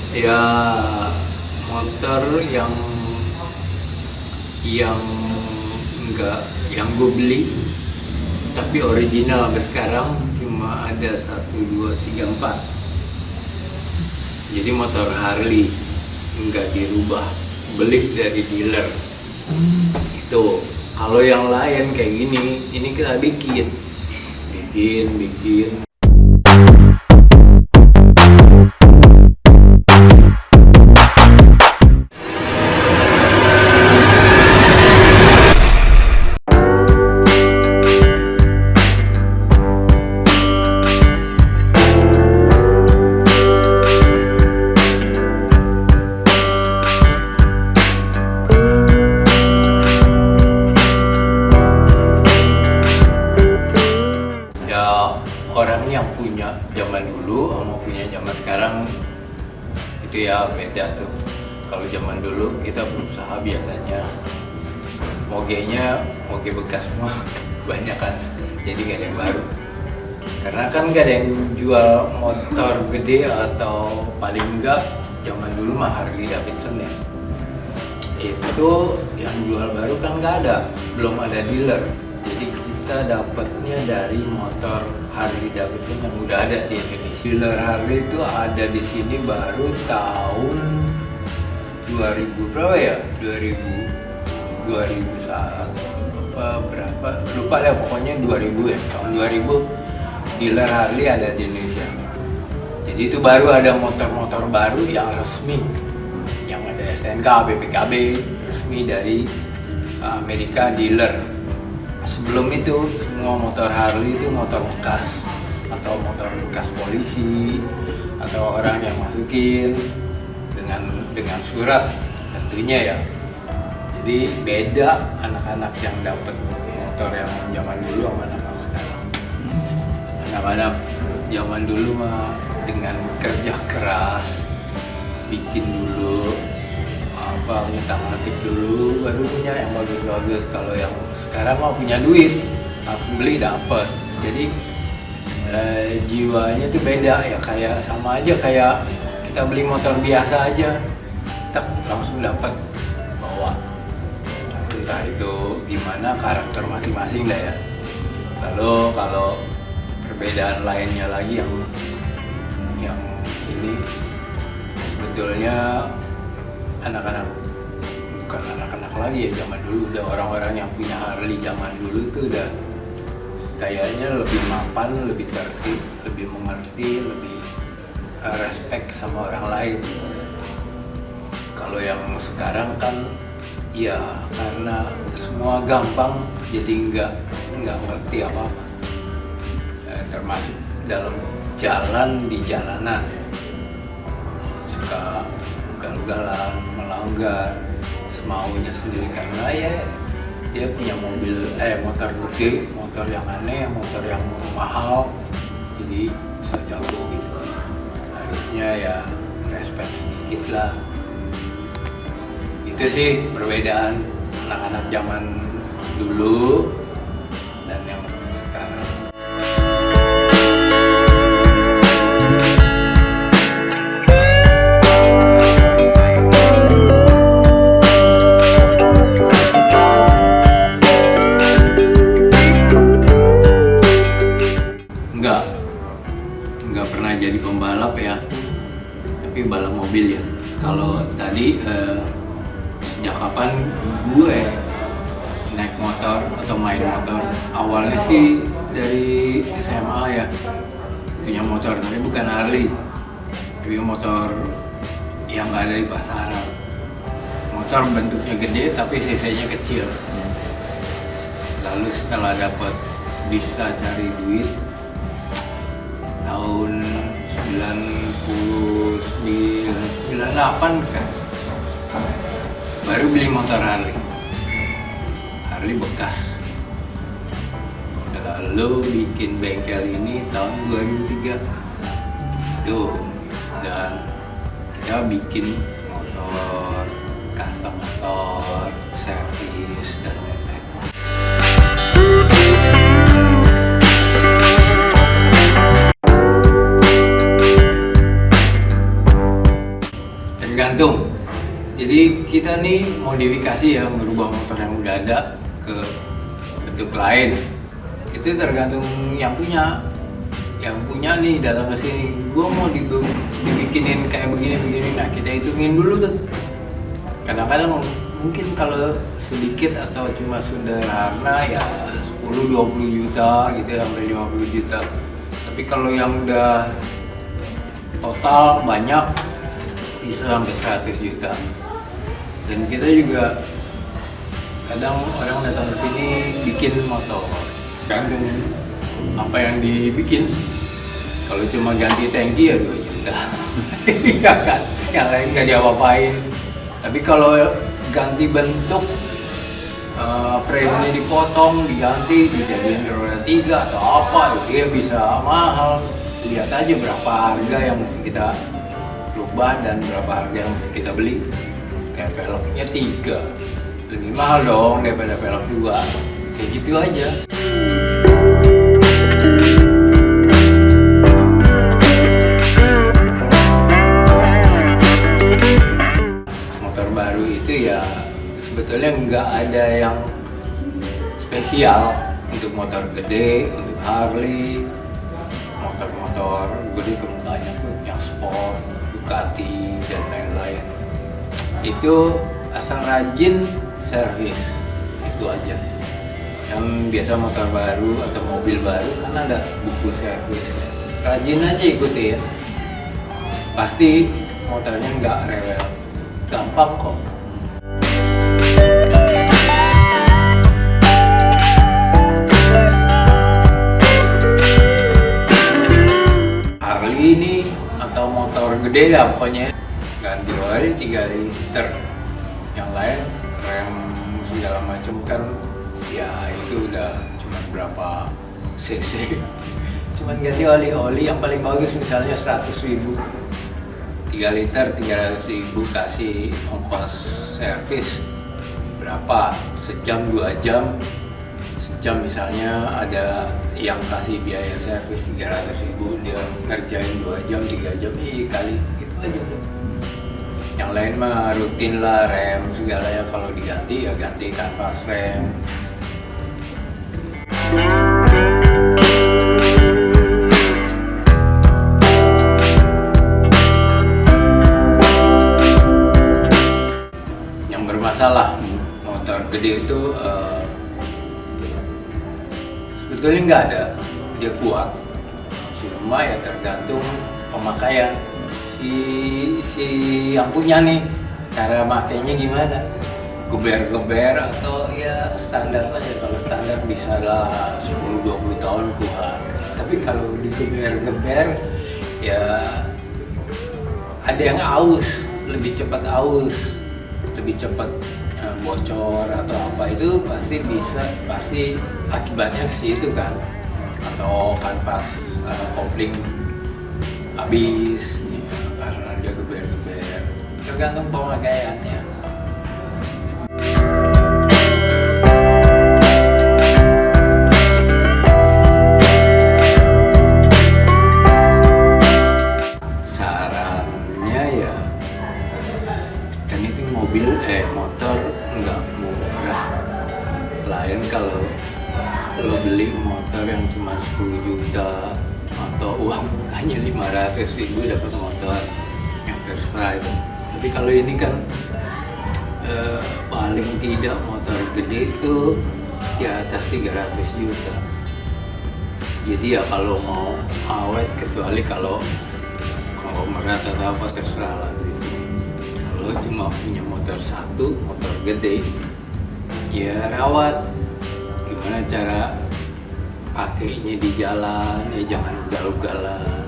Ya, motor yang enggak, yang gue beli tapi original sampai sekarang cuma ada satu dua tiga empat. Jadi motor Harley enggak dirubah, beli dari dealer. Itu kalau yang lain kayak gini, ini kita bikin. Ya, orang yang punya zaman dulu sama punya zaman sekarang itu ya beda tuh. Kalau zaman dulu kita berusaha biasanya moge bekas semua kebanyakan, jadi nggak ada yang baru. Karena kan nggak ada yang jual motor gede, atau paling enggak zaman dulu mah Harley Davidson ya. Itu yang jual baru kan nggak ada, belum ada dealer. Jadi kita dapatnya dari motor Harley Davidson yang udah ada di Indonesia. Dealer Harley itu ada di sini baru tahun 2000 berapa ya? 2001 apa berapa? Lupa deh, pokoknya 2000 ya. Tahun 2000 dealer Harley ada di Indonesia. Jadi itu baru ada motor-motor baru yang resmi, yang ada STNK, BPKB, resmi dari Amerika dealer. Sebelum itu semua motor Harley itu motor bekas, atau motor bekas polisi, atau orang yang masukin dengan surat tentunya ya. Jadi beda anak-anak yang dapat motor yang zaman dulu sama anak sekarang. Anak-anak zaman dulu mah dengan kerja keras, bikin dulu apa, ngutak-ngatik dulu baru punya yang bagus-bagus. Kalau yang sekarang mah punya duit langsung beli dapet. Jadi jiwanya tuh beda ya, kayak sama aja kayak kita beli motor biasa aja, tak langsung dapat bawa. Entah itu gimana karakter masing-masing dah ya. Lalu kalau perbedaan lainnya lagi yang ini sebetulnya anak-anak, bukan anak-anak lagi ya, zaman dulu udah orang-orang yang punya Harley zaman dulu itu udah kayaknya lebih mapan, lebih tertib, lebih mengerti, lebih respect sama orang lain. Kalau yang sekarang kan ya karena semua gampang, jadi nggak ngerti apa-apa. Termasuk dalam di jalanan suka ugal-ugalan, melanggar semaunya sendiri karena ya dia punya motor gede, motor yang aneh, motor yang mahal, jadi bisa jago gitu. Harusnya ya respect sedikit lah. Itu sih perbedaan anak-anak zaman dulu dan yang sekarang. Nggak pernah jadi pembalap ya, tapi balap mobil ya. Kalau tadi sejak kapan gue naik motor atau main motor, awalnya sih dari SMA ya, punya motor tapi bukan Harley, tapi motor yang nggak ada di pasaran. Motor bentuknya gede tapi cc-nya kecil. Lalu setelah dapat bisa cari duit tahun 98 kan, baru beli motor Harley bekas. Lalu bikin bengkel ini tahun 2003 tuh, dan kita bikin motor, custom motor, servis dan lain-lain. tergantung. Jadi kita nih modifikasi ya, merubah motor yang udah ada ke bentuk lain. Itu tergantung yang punya. Yang punya nih datang ke sini, gua mau dibikinin kayak begini-begini. Nah, kita hitungin dulu tuh. Kadang-kadang mungkin kalau sedikit atau cuma sederhana ya 10-20 juta gitu, sampai 50 juta. Tapi kalau yang udah total banyak bisa sampai 100 juta. Dan kita juga kadang orang datang ke sini bikin motor, gantung apa yang dibikin. Kalau cuma ganti tangki ya 2 juta. Iya kan, yang lain nggak diapa-apain. Tapi kalau ganti bentuk, frame-nya dipotong, diganti, dijadiin roda 3 atau apa, dia bisa mahal. Lihat aja berapa harga yang mesti kita rubah dan berapa harga yang mesti kita beli. Kayak velgnya 3, lebih mahal dong daripada velg 2. Kayak gitu aja. Motor baru itu ya sebetulnya nggak ada yang spesial untuk motor gede, untuk Harley, motor-motor gede banyak tuh yang sport, Ducati dan lain-lain. Itu asal rajin servis, itu aja. Yang biasa motor baru atau mobil baru kan ada buku servisnya, rajin aja ikutin, pasti motornya nggak rewel, gampang kok. Harley ini atau motor gede ya pokoknya ganti oli 3 liter, yang lain rem segala macam kan ya itu udah cuma berapa cc. Cuman ganti oli yang paling bagus misalnya 100.000, 3 liter 300.000, kasih ongkos servis berapa, sejam 2 jam. Sejam misalnya ada yang kasih biaya servis 300.000, dia ngerjain 2 jam 3 jam, kali itu aja tuh. Yang lain mah rutin lah, rem segala ya, kalau diganti ya ganti kanvas rem. Yang bermasalah motor gede itu sebetulnya nggak ada, dia kuat, cuma ya tergantung pemakaian si yang punya nih, cara makainya gimana, geber-geber atau ya standar aja. Kalau standar bisa lah 10-20 tahun kuat, tapi kalau digeber-geber ya ada yang aus, lebih cepat aus, lebih cepat bocor atau apa, itu pasti akibatnya ke situ kan, atau kanvas kopling habis ya, karena dia geber-geber, tergantung pemakaiannya. Sarannya ya kan itu motor nggak murah. Lain kalau lo beli motor yang cuma 10 juta atau uang hanya 500.000 dapat motor yang terserah itu. Tapi kalau ini kan paling tidak motor gede itu di atas 300 juta. Jadi ya kalau mau awet, kecuali kalau merat atau apa terserah lah gitu. Kalau cuma punya motor satu, motor gede, ya rawat. Gimana cara pakainya di jalan, ya jangan ugal-ugalan.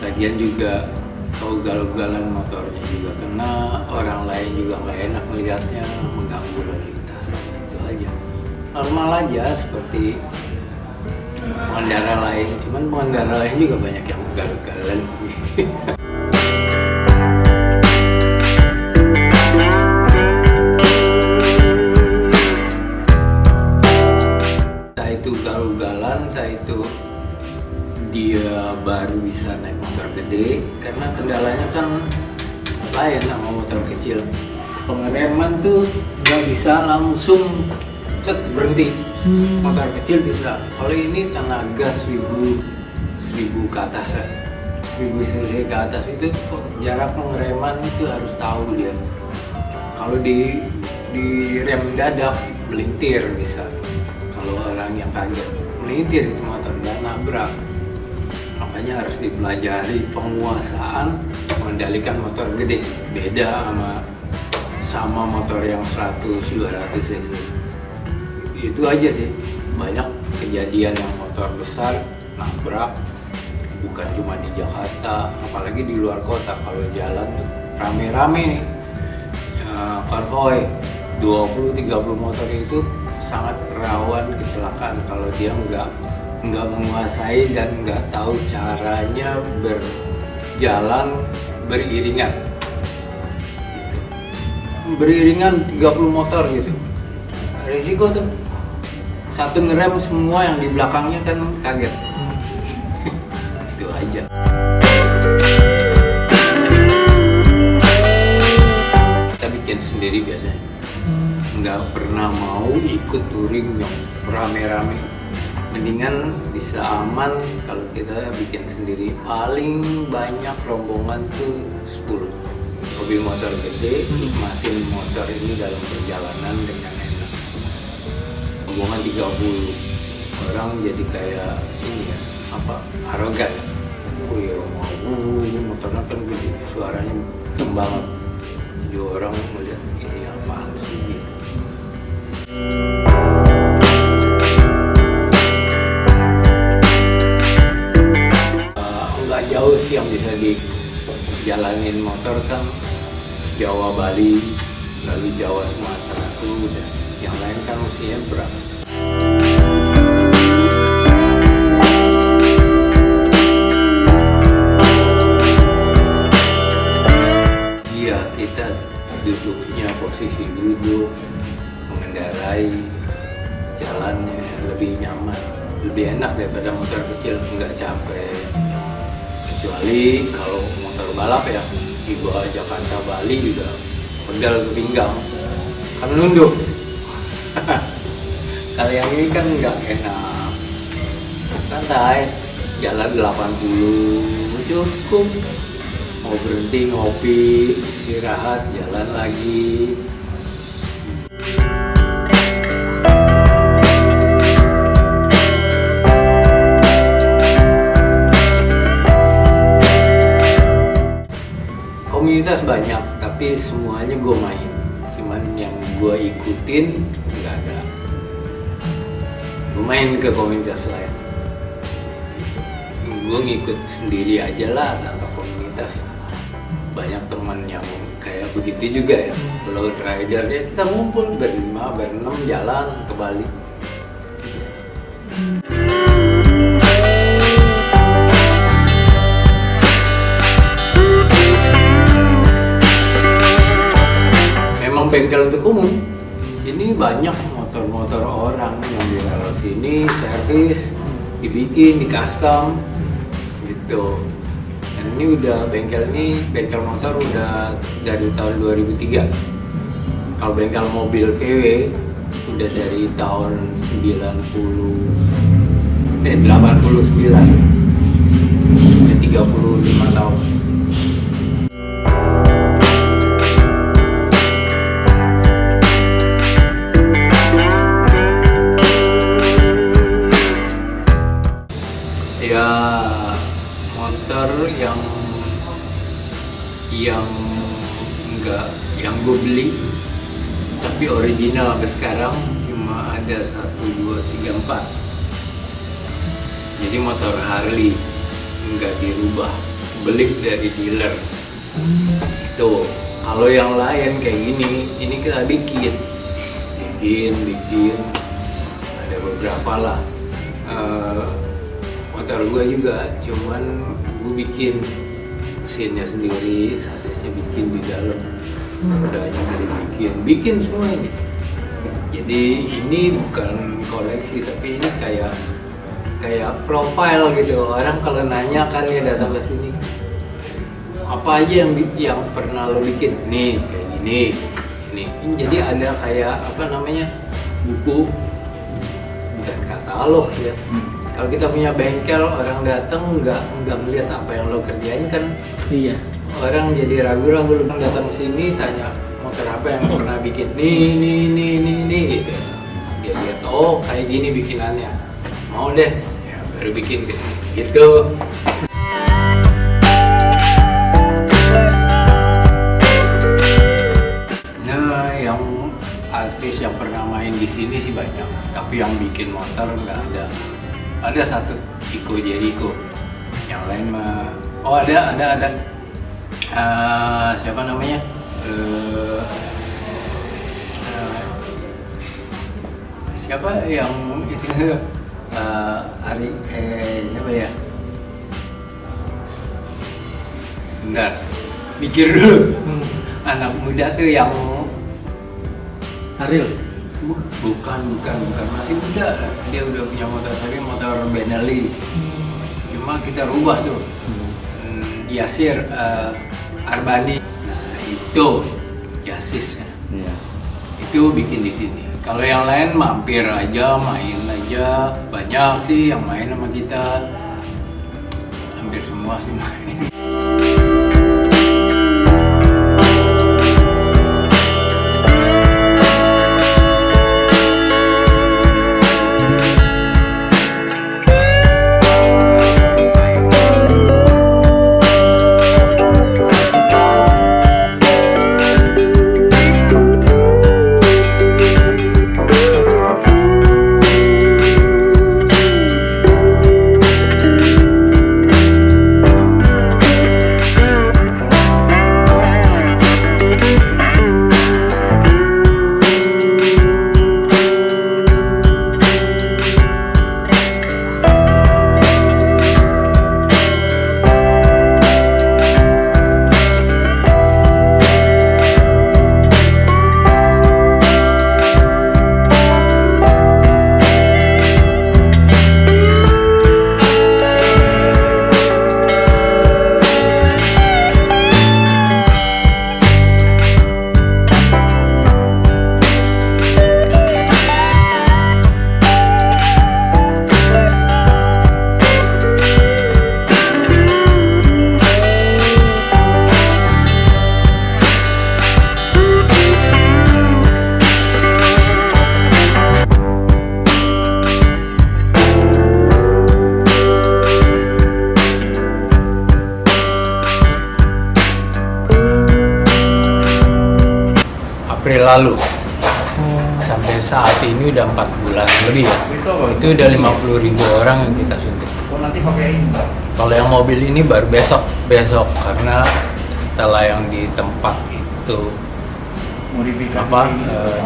Lagian juga kalau ugal-ugalan motornya juga kena, orang lain juga nggak enak melihatnya, mengganggu lalu lintas. Itu aja, normal aja seperti pengendara lain. Cuman pengendara lain juga banyak yang ugal-ugalan sih. Itu dia baru bisa naik motor gede, karena kendalanya kan lain sama motor kecil. Pengereman tuh nggak bisa langsung berhenti. Motor kecil bisa. Kalau ini tenaga 1000 ke atas ya. 1000 cc ke atas itu jarak pengereman itu harus tahu dia. Kalau di rem dadak melintir bisa. Kalau orang yang kaget melintir itu motor dan nabrak. Makanya harus dipelajari penguasaan mengendalikan motor gede. Beda sama motor yang 100-200 cc. Itu aja sih. Banyak kejadian yang motor besar nabrak, bukan cuma di Jakarta, apalagi di luar kota. Kalau jalan rame-rame nih, konvoy 20-30 motor itu sangat rawan kecelakaan kalau dia nggak menguasai dan nggak tahu caranya berjalan beriringan. Beriringan 30 motor gitu, risiko tuh. Satu ngerem semua yang di belakangnya kan kaget. Itu aja. Kita bikin sendiri biasanya. Nggak pernah mau ikut touring yang rame-rame. Mendingan bisa aman kalau kita bikin sendiri. Paling banyak rombongan tuh 10. Hobi motor gede, nikmatin motor ini dalam perjalanan dengan enak. Rombongan 30 orang jadi kayak ini ya, arogan. Oh iya, ini motornya kan gede, suaranya kenceng banget. Jadi orang melihat ini apaan sih gitu. Nggak jauh sih yang bisa dijalanin motor kan. Jawa, Bali, lalu Jawa, Sumatera itu udah. Yang lain kan mestinya berat. Iya, kita duduknya, posisi duduk, mengendarai, jalannya lebih nyaman, lebih enak daripada motor kecil, nggak capek. Kecuali kalau motor balap ya, di bawah Jakarta, Bali juga pedal ke pinggang, kan nunduk. Kalau yang ini kan nggak enak, santai, jalan 80 cukup. Mau berhenti ngopi, istirahat, jalan lagi. Komunitas banyak, tapi semuanya gue main. Cuman yang gue ikutin nggak ada. Gue main ke komunitas lain. Gue ngikut sendiri aja lah tanpa komunitas. Banyak teman yang kayak begitu juga ya. Road rider ya, kita ngumpul berlima, berenam jalan ke Bali. Bengkel untuk umum ini banyak motor-motor orang yang dirawat sini, servis, dibikin, di custom gitu. Dan ini udah bengkel motor udah dari tahun 2003. Kalau bengkel mobil VW udah dari tahun 89. Udah 35 tahun. Ya motor yang gue beli tapi original sampai sekarang cuma ada 1, 2, 3, 4. Jadi motor Harley nggak dirubah, beli dari dealer. Tuh, kalau yang lain kayak gini, ini kita bikin ada beberapa lah. Motor gue juga, cuman gue bikin mesinnya sendiri, sasisnya bikin di dalam, rodanya bikin semua ini. Jadi ini bukan koleksi, tapi ini kayak profile gitu. Orang kalau nanya kan dia datang ke sini, apa aja yang pernah lo bikin nih kayak gini ini. Jadi ada kayak apa namanya, buku, bukan katalog ya. Kalau kita punya bengkel, orang datang nggak melihat apa yang lo kerjain kan. Iya. Orang jadi ragu-ragu, datang sini tanya motor apa yang pernah bikin nih gitu. Dia lihat, oh kayak gini bikinannya, mau deh, ya baru bikin gitu. Nah, yang artis yang pernah main di sini sih banyak, tapi yang bikin motor nggak ada. Ada satu, Chico Jericho. Yang lain mah, oh ada. Siapa namanya? Siapa yang itu siapa ya? Bentar, mikir dulu. Anak muda tuh yang Ariel. Bukan, masih muda. Dia udah punya motor, tapi motor Benelli. Cuma kita rubah tuh. Yasir Arbani. Nah, itu Yasis. Iya. Itu bikin di sini. Kalau yang lain mampir aja, main aja. Banyak sih yang main sama kita. Hampir semua sih main. April lalu sampai saat ini udah 4 bulan lebih ya. Itu udah 50.000 orang yang kita suntik. Kalau yang mobil ini baru besok karena setelah yang di tempat itu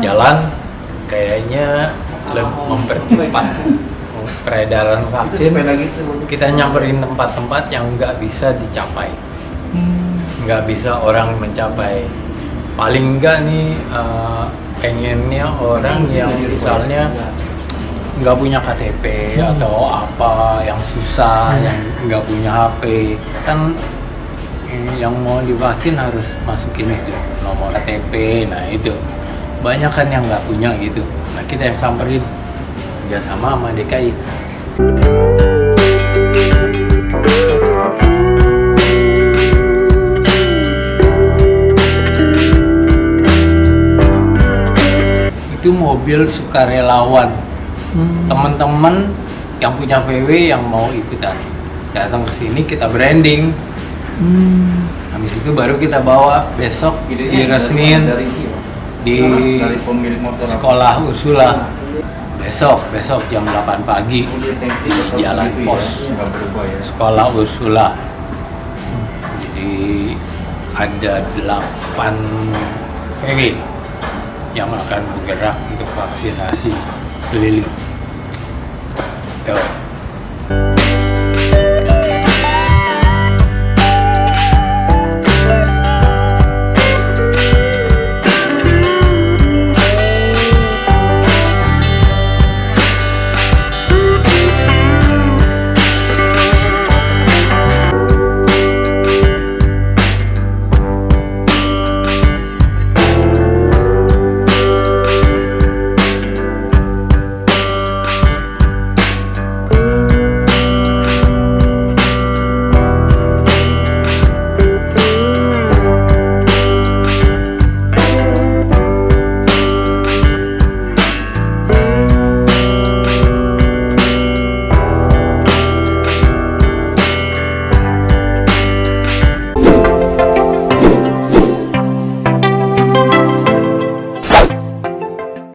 jalan kayaknya mempercepat peredaran vaksin. Kita nyamperin tempat-tempat yang nggak bisa dicapai, nggak bisa orang mencapai. Paling enggak nih pengennya orang yang misalnya nggak punya KTP atau apa yang susah, yang nggak punya HP kan, yang mau divaksin harus masukin itu nomor KTP. Nah itu banyak kan yang nggak punya gitu. Nah kita yang samperin kerjasama sama DKI. Itu mobil sukarelawan, teman-teman yang punya VW yang mau ikutan datang ke sini, kita branding. Habis itu baru kita bawa besok diresmiin di sekolah Ursula. Besok jam 8 pagi di Jalan Pos sekolah Ursula. Jadi ada 8 VW yang akan bergerak untuk vaksinasi keliling. Tuh.